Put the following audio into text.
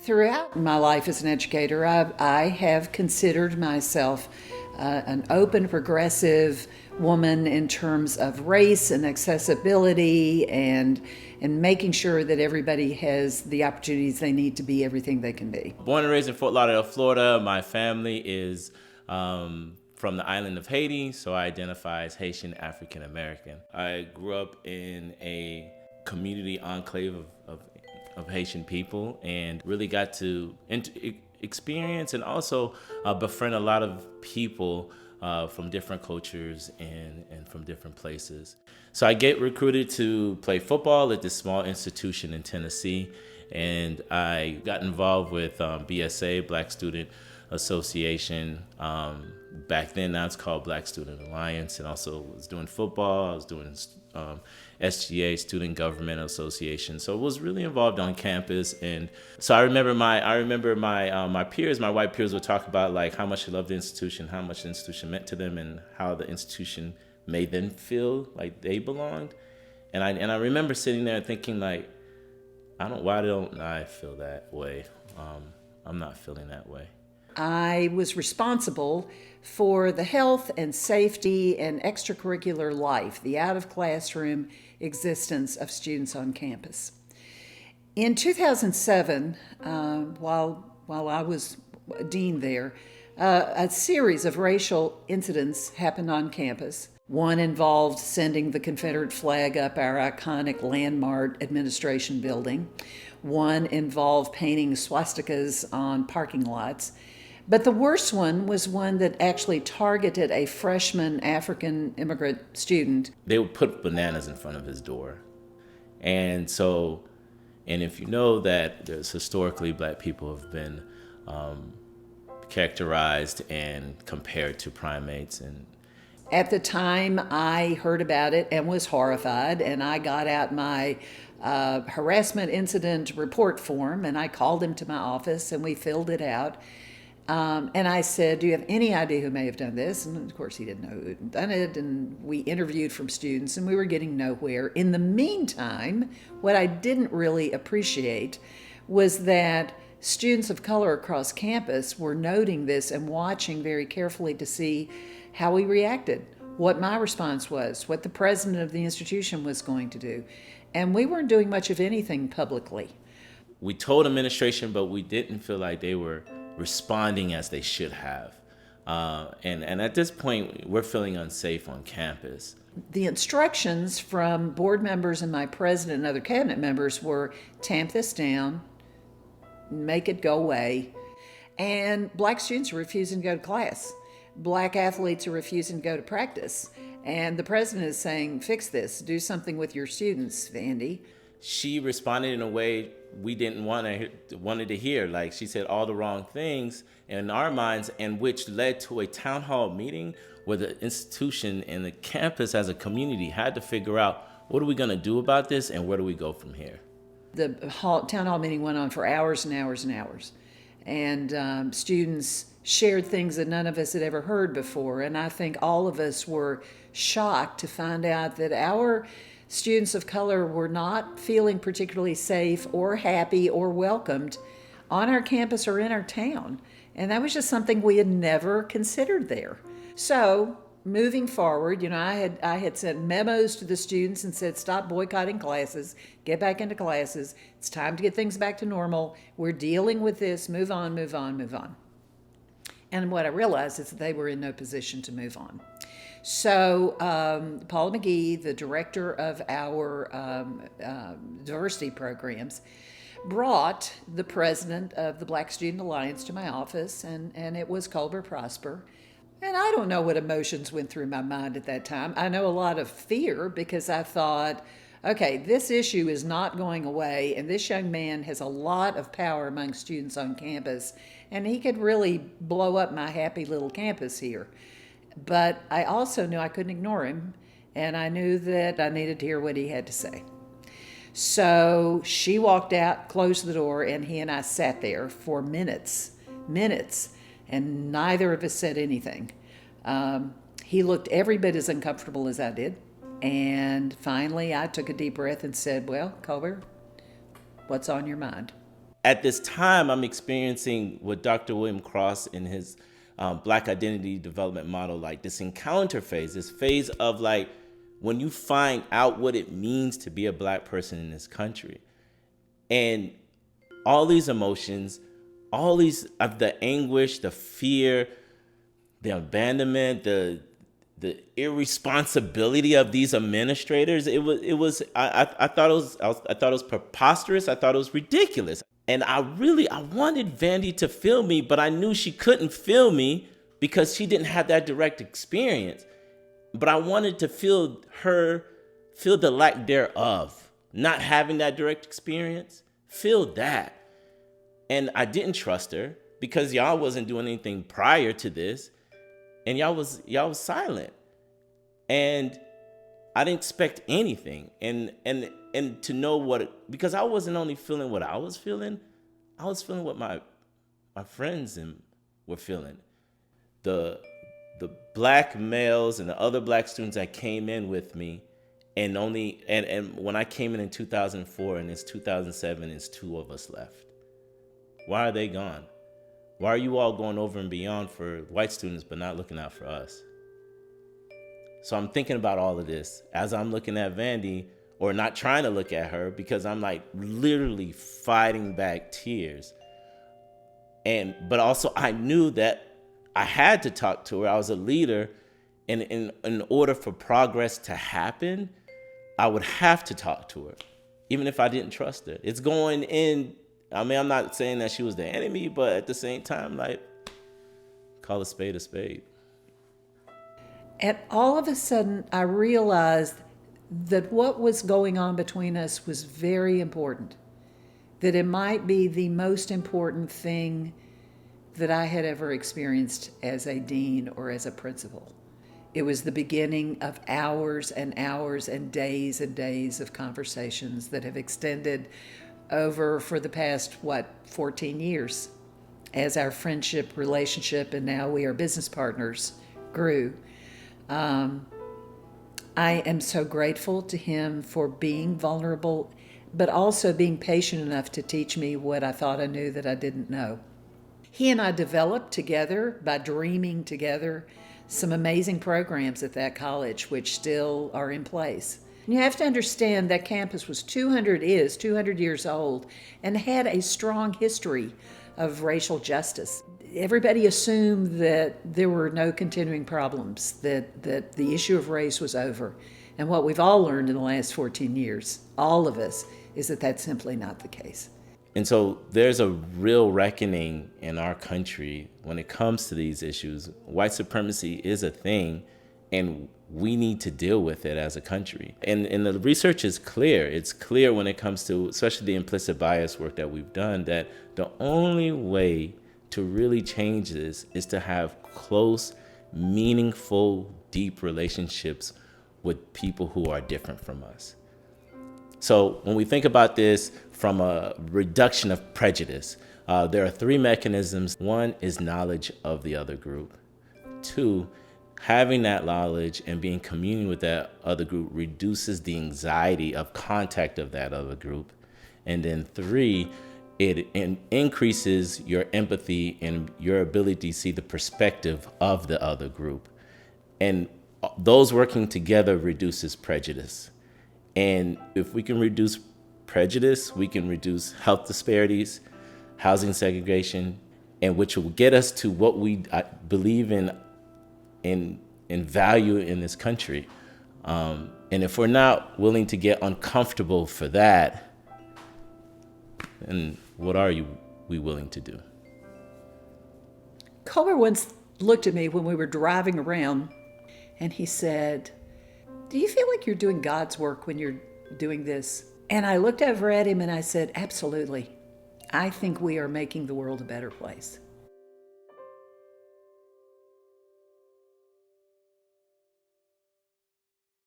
Throughout my life as an educator, I have considered myself an open, progressive woman in terms of race and accessibility and making sure that everybody has the opportunities they need to be everything they can be. Born and raised in Fort Lauderdale, Florida. My family is from the island of Haiti, so I identify as Haitian African American. I grew up in a community enclave of Haitian people and really got to experience and also befriend a lot of people from different cultures and from different places. So I get recruited to play football at this small institution in Tennessee, and I got involved with BSA, Black Student Association. Back then, now it's called Black Student Alliance, and also was doing football. I was doing SGA, Student Government Association. So I was really involved on campus, and so I remember my peers, my white peers, would talk about like how much they loved the institution, how much the institution meant to them, and how the institution made them feel like they belonged. And I remember sitting there thinking like, why don't I feel that way? I'm not feeling that way. I was responsible for the health and safety and extracurricular life, the out-of-classroom existence of students on campus. In 2007, while I was dean there, a series of racial incidents happened on campus. One involved sending the Confederate flag up our iconic landmark administration building. One involved painting swastikas on parking lots. But the worst one was one that actually targeted a freshman African immigrant student. They would put bananas in front of his door. And if you know that there's historically Black people have been characterized and compared to primates. And at the time, I heard about it and was horrified, and I got out my harassment incident report form, and I called him to my office, and we filled it out. And I said, do you have any idea who may have done this? And of course he didn't know who had done it. And we interviewed from students and we were getting nowhere. In the meantime, what I didn't really appreciate was that students of color across campus were noting this and watching very carefully to see how we reacted, what my response was, what the president of the institution was going to do. And we weren't doing much of anything publicly. We told administration, but we didn't feel like they were responding as they should have. And at this point, we're feeling unsafe on campus. The instructions from board members and my president and other cabinet members were tamp this down, make it go away. And Black students are refusing to go to class. Black athletes are refusing to go to practice. And the president is saying, fix this, do something with your students, Vandy. She responded in a way we didn't wanted to hear. Like, she said all the wrong things in our minds, and which led to a town hall meeting where the institution and the campus as a community had to figure out, what are we going to do about this and where do we go from here? The town hall meeting went on for hours and hours and hours. And students shared things that none of us had ever heard before. And I think all of us were shocked to find out that our students of color were not feeling particularly safe or happy or welcomed on our campus or in our town. And that was just something we had never considered there. So moving forward, I had sent memos to the students and said, stop boycotting classes, get back into classes. It's time to get things back to normal. We're dealing with this, move on, move on, move on. And what I realized is that they were in no position to move on. So Paula McGee, the director of our diversity programs, brought the president of the Black Student Alliance to my office, and it was Colber Prosper. And I don't know what emotions went through my mind at that time. I know a lot of fear because I thought, okay, this issue is not going away, and this young man has a lot of power among students on campus, and he could really blow up my happy little campus here. But I also knew I couldn't ignore him, and I knew that I needed to hear what he had to say. So she walked out, closed the door, and he and I sat there for minutes, and neither of us said anything. He looked every bit as uncomfortable as I did. And finally, I took a deep breath and said, well, Colber, what's on your mind? at this time, I'm experiencing what Dr. William Cross in his Black Identity Development Model, like this encounter phase, this phase of like when you find out what it means to be a Black person in this country. And all these emotions, all these of the anguish, the fear, the abandonment, the irresponsibility of these administrators, I thought it was preposterous. I thought it was ridiculous. And I wanted Vandy to feel me, but I knew she couldn't feel me because she didn't have that direct experience. But I wanted to feel the lack thereof, not having that direct experience, feel that. And I didn't trust her because y'all wasn't doing anything prior to this. And y'all was silent. And I didn't expect anything. And to know because I wasn't only feeling what I was feeling what my friends were feeling. The Black males and the other Black students that came in with me, and when I came in 2004 and it's 2007, it's 2 of us left. Why are they gone? Why are you all going over and beyond for white students but not looking out for us? So I'm thinking about all of this as I'm looking at Vandy, or not trying to look at her, because I'm like literally fighting back tears. But also I knew that I had to talk to her. I was a leader, and in order for progress to happen, I would have to talk to her, even if I didn't trust her. It's going in. I mean, I'm not saying that she was the enemy, but at the same time, like, call a spade a spade. And all of a sudden, I realized that what was going on between us was very important, that it might be the most important thing that I had ever experienced as a dean or as a principal. It was the beginning of hours and hours and days of conversations that have extended over for the past, 14 years, as our friendship, relationship, and now we are business partners grew. I am so grateful to him for being vulnerable, but also being patient enough to teach me what I thought I knew that I didn't know. He and I developed together, by dreaming together, some amazing programs at that college, which still are in place. And you have to understand that campus was 200 years old and had a strong history of racial justice. Everybody assumed that there were no continuing problems, that the issue of race was over. And what we've all learned in the last 14 years, all of us, is that that's simply not the case. And so there's a real reckoning in our country when it comes to these issues. White supremacy is a thing, and we need to deal with it as a country. And the research is clear. It's clear when it comes to, especially the implicit bias work that we've done, that the only way to really change this is to have close, meaningful, deep relationships with people who are different from us. So when we think about this from a reduction of prejudice, there are 3 mechanisms. 1 is knowledge of the other group. 2, having that knowledge and being communing with that other group reduces the anxiety of contact of that other group. And then 3, it increases your empathy and your ability to see the perspective of the other group. And those working together reduces prejudice. And if we can reduce prejudice, we can reduce health disparities, housing segregation, and which will get us to what we believe in value in this country. And if we're not willing to get uncomfortable for that, then what are we willing to do? Colber once looked at me when we were driving around, and he said, "Do you feel like you're doing God's work when you're doing this?" And I looked over at him and I said, "Absolutely. I think we are making the world a better place."